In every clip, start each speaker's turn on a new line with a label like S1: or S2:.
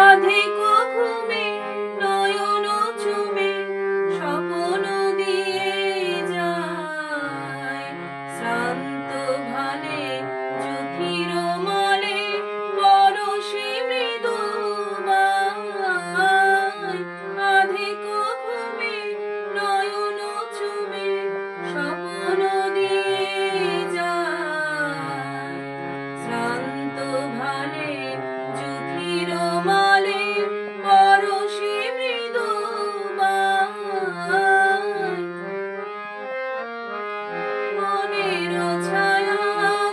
S1: অধিক ঘুমে নয়ন চুমে স্বপ্ন দিয়ে যায়, শ্রান্ত ভালে চোখের মলে পরশে মৃদু বায়। অধিক ঘুমে নয়ন চুমে স্বপ্ন দিয়ে যায়, শ্রান্ত ভালে চোখের মলে পরশে মৃদু বায়। মনের ছায়া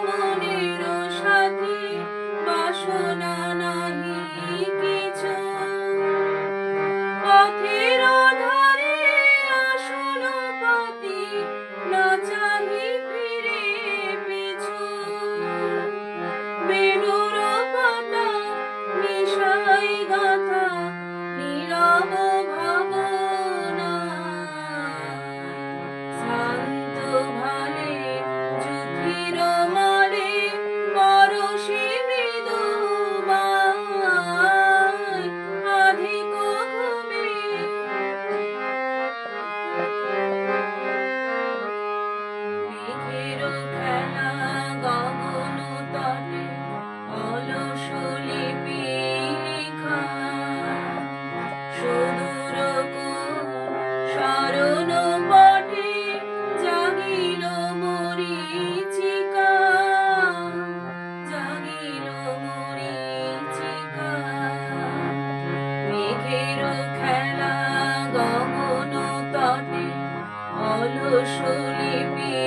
S1: মনের সাথী বাসনা নাহি কিছু, পথের ধারে আসন পাতি না চাহি ফিরে পিছু। বেণুর পাতা নিশায় গাথা নীরব ভাবনায়, শ্রান্ত ভালে চোখের মলে পরশে মৃদু বায়। অধিক ঘুমে মেঘের খেলা গগন তটে অলস লিপি লেখা, সুদূর কোন স্মরণ পটে জাগিল মরীচিকা, জাগিল মরীচিকা। মেঘের খেলা গগন তটে অলস লিপি